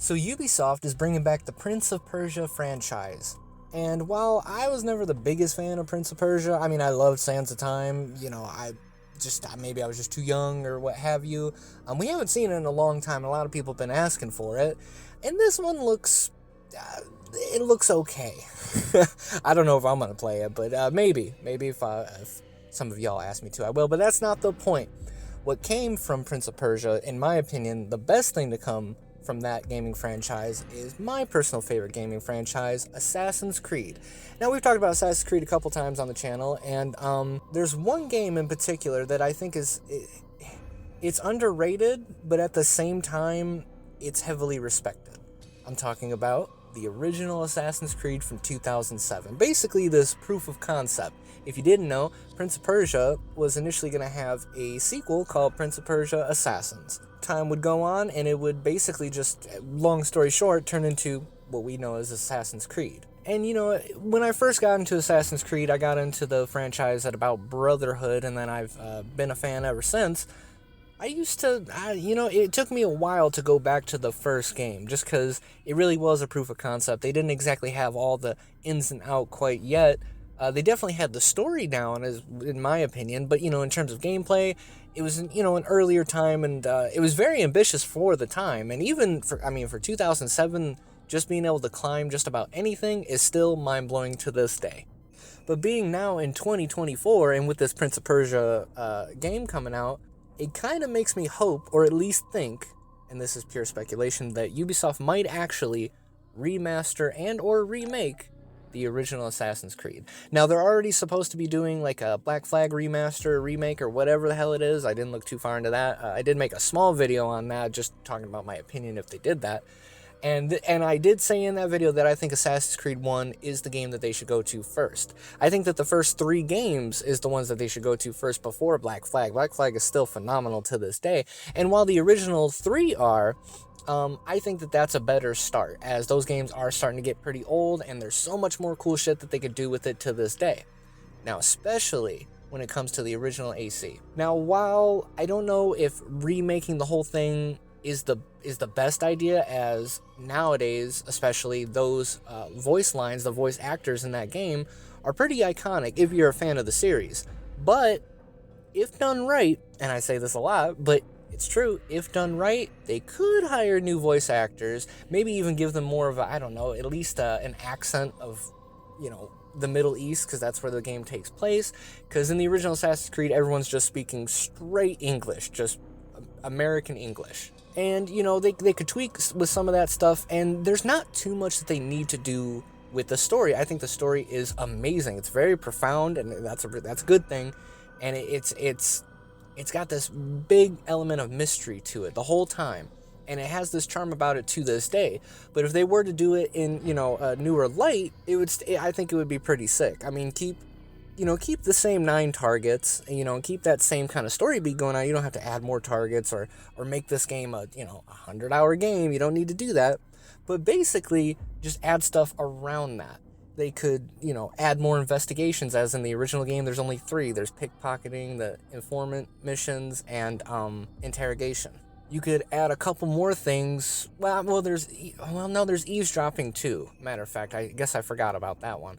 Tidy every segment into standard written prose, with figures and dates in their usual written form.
So Ubisoft is bringing back the Prince of Persia franchise. And while I was never the biggest fan of Prince of Persia, I mean, I loved Sands of Time, maybe I was just too young or what have you. We haven't seen it in a long time. A lot of people have been asking for it. And this one looks, it looks okay. I don't know if I'm going to play it, but maybe if some of y'all ask me to, I will. But that's not the point. What came from Prince of Persia, in my opinion, the best thing to come from that gaming franchise is my personal favorite gaming franchise, Assassin's Creed. Now, we've talked about Assassin's Creed a couple times on the channel, and there's one game in particular that I think it's underrated, but at the same time, it's heavily respected. I'm talking about the original Assassin's Creed from 2007. Basically, this proof of concept. If you didn't know, Prince of Persia was initially going to have a sequel called Prince of Persia Assassins. Time would go on, and it would basically just, long story short, turn into what we know as Assassin's Creed. And, when I first got into Assassin's Creed, I got into the franchise at about Brotherhood, and then I've been a fan ever since. It took me a while to go back to the first game, just because it really was a proof of concept. They didn't exactly have all the ins and outs quite yet. They definitely had the story down, in my opinion, but, in terms of gameplay, it was, an earlier time, and it was very ambitious for the time, and even for 2007, just being able to climb just about anything is still mind-blowing to this day. But being now in 2024, and with this Prince of Persia game coming out, it kind of makes me hope, or at least think, and this is pure speculation, that Ubisoft might actually remaster and or remake the original Assassin's Creed. Now, they're already supposed to be doing like a Black Flag remaster, remake, or whatever the hell it is. I didn't look too far into that. I did make a small video on that, just talking about my opinion if they did that. And I did say in that video that I think Assassin's Creed 1 is the game that they should go to first. I think that the first 3 games is the ones that they should go to first before Black Flag. Black Flag is still phenomenal to this day. And while the original 3 are, I think that that's a better start, as those games are starting to get pretty old, and there's so much more cool shit that they could do with it to this day. Now, especially when it comes to the original AC. Now, while I don't know if remaking the whole thing is the best idea, as nowadays, especially those voice lines, the voice actors in that game, are pretty iconic if you're a fan of the series. But if done right, and I say this a lot, but it's true, if done right, they could hire new voice actors, maybe even give them more of a, at least an accent of, the Middle East, because that's where the game takes place. Because in the original Assassin's Creed, everyone's just speaking straight English, just American English. And, they could tweak with some of that stuff, and there's not too much that they need to do with the story. I think the story is amazing. It's very profound, and that's a good thing. And it's got this big element of mystery to it the whole time, and it has this charm about it to this day. But if they were to do it in, a newer light, I think it would be pretty sick. I mean, keep the same 9 targets, keep that same kind of story beat going on. You don't have to add more targets or make this game a 100-hour game. You don't need to do that. But basically, just add stuff around that. They could, add more investigations, as in the original game, there's only 3. There's pickpocketing, the informant missions, and interrogation. You could add a couple more things. There's eavesdropping too. Matter of fact, I guess I forgot about that one.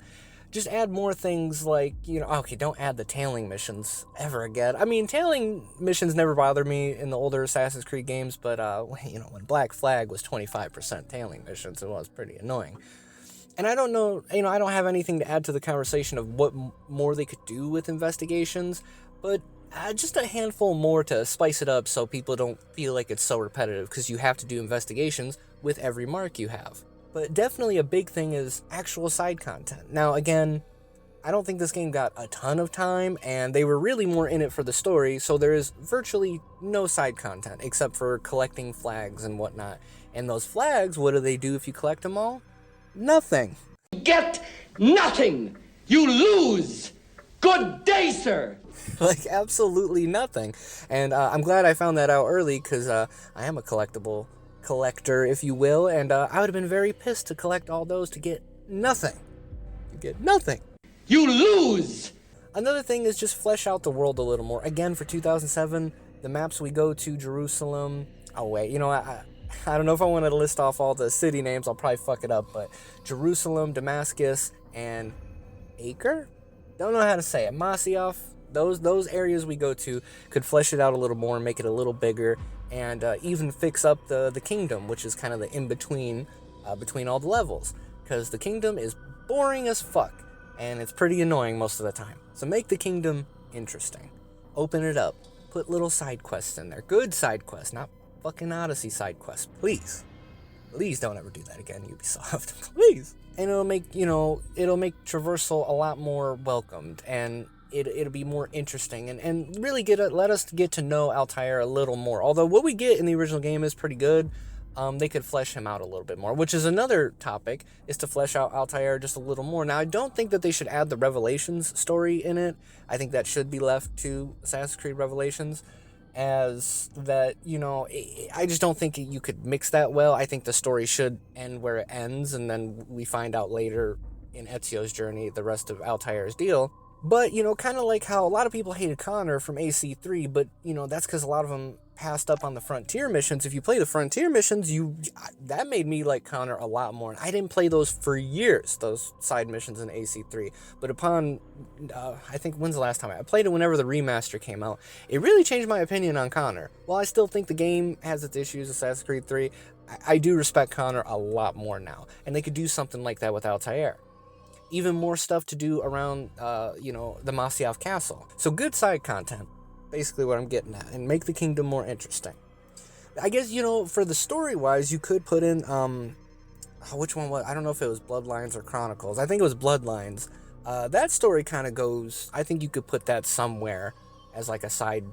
Just add more things like, don't add the tailing missions ever again. I mean, tailing missions never bothered me in the older Assassin's Creed games, but, when Black Flag was 25% tailing missions, it was pretty annoying. And I don't know, I don't have anything to add to the conversation of what more they could do with investigations, but just a handful more to spice it up so people don't feel like it's so repetitive, because you have to do investigations with every mark you have. But definitely a big thing is actual side content. Now, again, I don't think this game got a ton of time, and they were really more in it for the story, so there is virtually no side content, except for collecting flags and whatnot. And those flags, what do they do if you collect them all? Nothing. Get nothing! You lose! Good day, sir! Like, absolutely nothing. And I'm glad I found that out early, because I am a collectible collector, if you will, and I would have been very pissed to collect all those to get nothing. You get nothing. You lose! Another thing is just flesh out the world a little more. Again, for 2007, the maps we go to, Jerusalem... Oh, wait, I don't know if I wanted to list off all the city names. I'll probably fuck it up, but Jerusalem, Damascus, and Acre? Don't know how to say it. Masyaf. Those areas we go to could flesh it out a little more, make it a little bigger, and even fix up the kingdom, which is kind of the in-between between all the levels. Because the kingdom is boring as fuck, and it's pretty annoying most of the time. So make the kingdom interesting. Open it up. Put little side quests in there. Good side quests, not fucking Odyssey side quests. Please. Please don't ever do that again, Ubisoft. Please. And it'll make traversal a lot more welcomed, and it'll be more interesting, and really let us get to know Altair a little more. Although what we get in the original game is pretty good, they could flesh him out a little bit more, which is another topic, is to flesh out Altair just a little more. Now, I don't think that they should add the Revelations story in it. I think that should be left to Assassin's Creed Revelations, as that, I just don't think you could mix that well. I think the story should end where it ends, and then we find out later in Ezio's journey the rest of Altair's deal. But, kind of like how a lot of people hated Connor from AC3, but, that's because a lot of them passed up on the Frontier missions. If you play the Frontier missions, that made me like Connor a lot more. And I didn't play those for years, those side missions in AC3. But upon, I think, when's the last time? I played it whenever the remaster came out. It really changed my opinion on Connor. While I still think the game has its issues, Assassin's Creed 3, I do respect Connor a lot more now. And they could do something like that with Altair. Even more stuff to do around, the Masyaf Castle. So good side content, basically what I'm getting at, and make the kingdom more interesting. I guess, for the story-wise, you could put in, which one was, I don't know if it was Bloodlines or Chronicles. I think it was Bloodlines. That story kind of goes, I think you could put that somewhere as like a side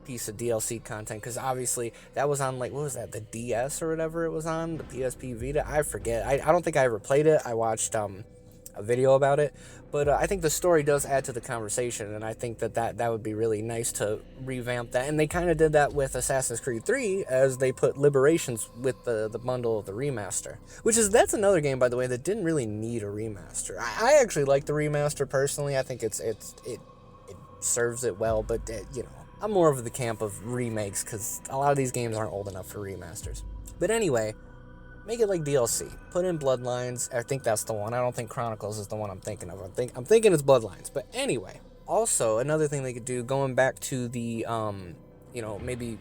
piece of DLC content, because obviously that was on, like, what was that, the DS or whatever it was on, the PSP Vita? I forget. I don't think I ever played it. I watched, a video about it, but I think the story does add to the conversation, and I think that would be really nice to revamp that. And they kind of did that with Assassin's Creed 3, as they put Liberations with the bundle of the remaster, that's another game, by the way, that didn't really need a remaster. I actually like the remaster personally. I think it serves it well, but I'm more of the camp of remakes, because a lot of these games aren't old enough for remasters. But anyway, make it like DLC. Put in Bloodlines. I think that's the one. I don't think Chronicles is the one I'm thinking of. I'm thinking it's Bloodlines. But anyway, also another thing they could do, going back to the maybe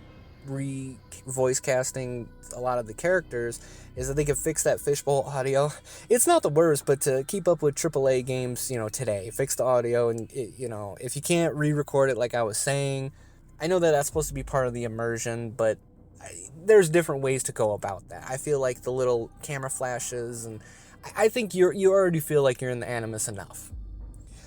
voice casting a lot of the characters, is that they could fix that fishbowl audio. It's not the worst, but to keep up with AAA games, today, fix the audio, and if you can't re-record it, like I was saying, I know that that's supposed to be part of the immersion, but there's different ways to go about that. I feel like the little camera flashes, and I think you already feel like you're in the Animus enough.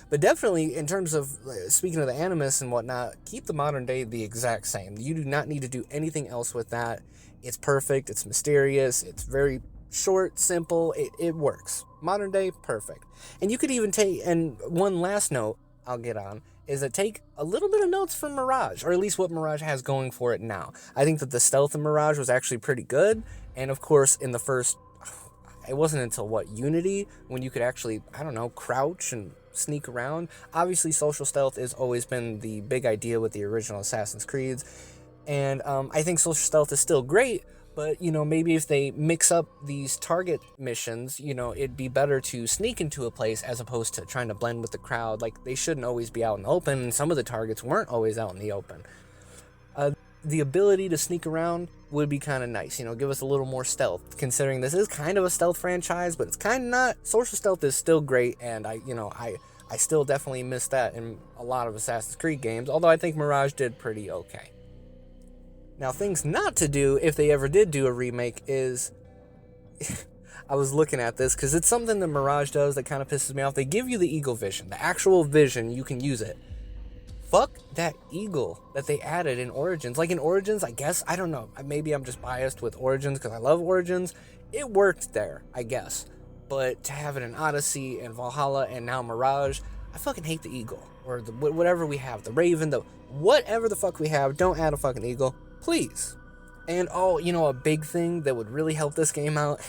But definitely, in terms of, speaking of the Animus and whatnot, keep the modern day the exact same. You do not need to do anything else with that. It's perfect, it's mysterious, it's very short, simple, it works. Modern day, perfect. And you could even and one last note I'll get on, is that take a little bit of notes from Mirage, or at least what Mirage has going for it now. I think that the stealth in Mirage was actually pretty good, and of course in the first, it wasn't until Unity, when you could actually, crouch and sneak around. Obviously social stealth has always been the big idea with the original Assassin's Creeds, and I think social stealth is still great, but, maybe if they mix up these target missions, it'd be better to sneak into a place as opposed to trying to blend with the crowd. Like, they shouldn't always be out in the open, and some of the targets weren't always out in the open. The ability to sneak around would be kind of nice, give us a little more stealth, considering this is kind of a stealth franchise, but it's kind of not. Social stealth is still great, and I still definitely miss that in a lot of Assassin's Creed games, although I think Mirage did pretty okay. Now, things not to do, if they ever did do a remake, is... I was looking at this, because it's something that Mirage does that kind of pisses me off. They give you the eagle vision. The actual vision, you can use it. Fuck that eagle that they added in Origins. Like, in Origins, I guess, I don't know. Maybe I'm just biased with Origins, because I love Origins. It worked there, I guess. But to have it in Odyssey and Valhalla and now Mirage, I fucking hate the eagle. Or whatever we have. The Raven, whatever the fuck we have, don't add a fucking eagle. Please. And a big thing that would really help this game out,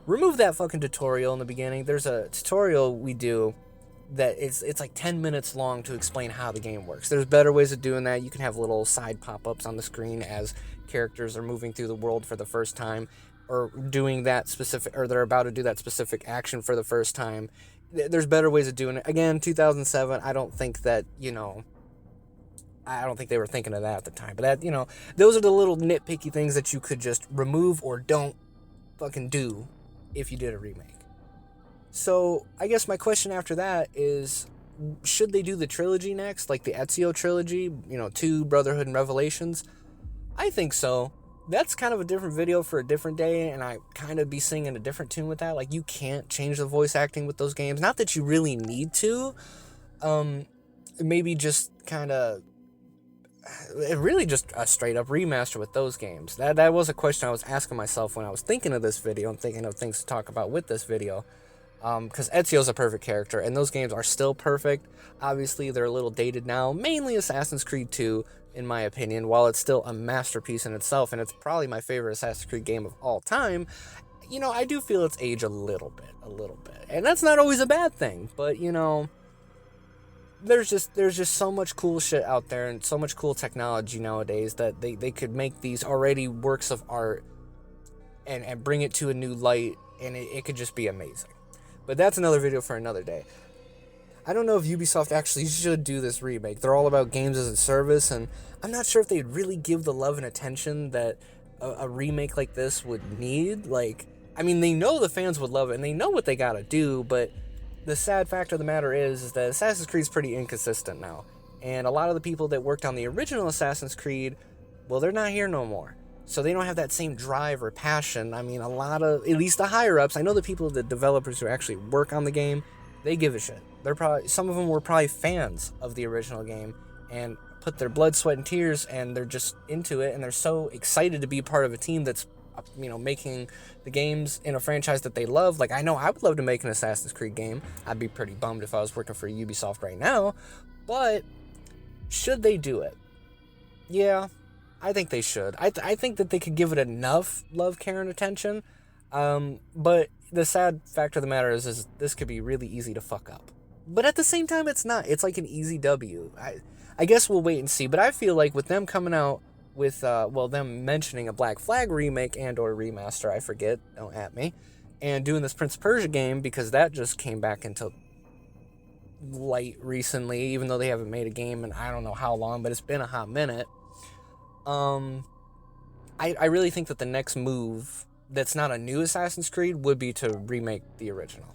remove that fucking tutorial in the beginning. There's a tutorial we do that it's like 10 minutes long to explain how the game works. There's better ways of doing that. You can have little side pop-ups on the screen as characters are moving through the world for the first time, or doing that specific, or they're about to do that specific action for the first time. There's better ways of doing it. Again, 2007, I don't think that, I don't think they were thinking of that at the time. But that, those are the little nitpicky things that you could just remove or don't fucking do if you did a remake. So I guess my question after that is, should they do the trilogy next, like the Ezio trilogy, 2, Brotherhood and Revelations? I think so. That's kind of a different video for a different day, and I kind of be singing a different tune with that. Like, you can't change the voice acting with those games. Not that you really need to. Maybe just kind of, really just a straight up remaster with those games. That was a question I was asking myself when I was thinking of this video and thinking of things to talk about with this video. Because Ezio's a perfect character, and those games are still perfect. Obviously, they're a little dated now, mainly Assassin's Creed 2, in my opinion, while it's still a masterpiece in itself, and it's probably my favorite Assassin's Creed game of all time. I do feel it's aged a little bit. And that's not always a bad thing, but, there's just so much cool shit out there, and so much cool technology nowadays that they could make these already works of art and bring it to a new light, and it could just be amazing. But that's another video for another day. I don't know if Ubisoft actually should do this remake. They're all about games as a service, and I'm not sure if they'd really give the love and attention that a remake like this would need. They know the fans would love it, and they know what they gotta do, but the sad fact of the matter is that Assassin's Creed's pretty inconsistent now. And a lot of the people that worked on the original Assassin's Creed, well, they're not here no more. So they don't have that same drive or passion. A lot of, at least the higher-ups, I know the developers who actually work on the game, they give a shit. Some of them were probably fans of the original game and put their blood, sweat, and tears, and they're just into it, and they're so excited to be part of a team that's, making the games in a franchise that they love. Like, I know I would love to make an Assassin's Creed game. I'd be pretty bummed if I was working for Ubisoft right now, but should they do it? Yeah, I think they should. I think that they could give it enough love, care, and attention. But the sad fact of the matter is this could be really easy to fuck up. But at the same time, it's not. It's like an easy W. I guess we'll wait and see. But I feel like with them coming out with, them mentioning a Black Flag remake and or remaster, I forget, don't at me, and doing this Prince of Persia game, because that just came back into light recently, even though they haven't made a game in I don't know how long, but it's been a hot minute. I really think that the next move that's not a new Assassin's Creed would be to remake the original.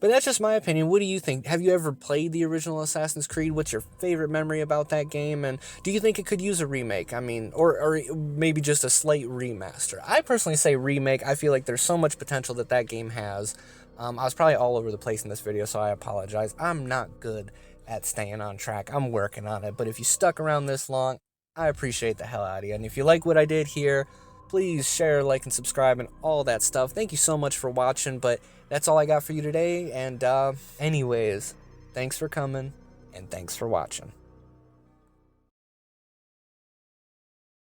But that's just my opinion. What do you think? Have you ever played the original Assassin's Creed? What's your favorite memory about that game? And do you think it could use a remake? Or maybe just a slight remaster? I personally say remake. I feel like there's so much potential that game has. I was probably all over the place in this video, so I apologize. I'm not good at staying on track. I'm working on it. But if you stuck around this long, I appreciate the hell out of you. And if you like what I did here, please share, like, and subscribe, and all that stuff. Thank you so much for watching, but that's all I got for you today. And anyways, thanks for coming, and thanks for watching.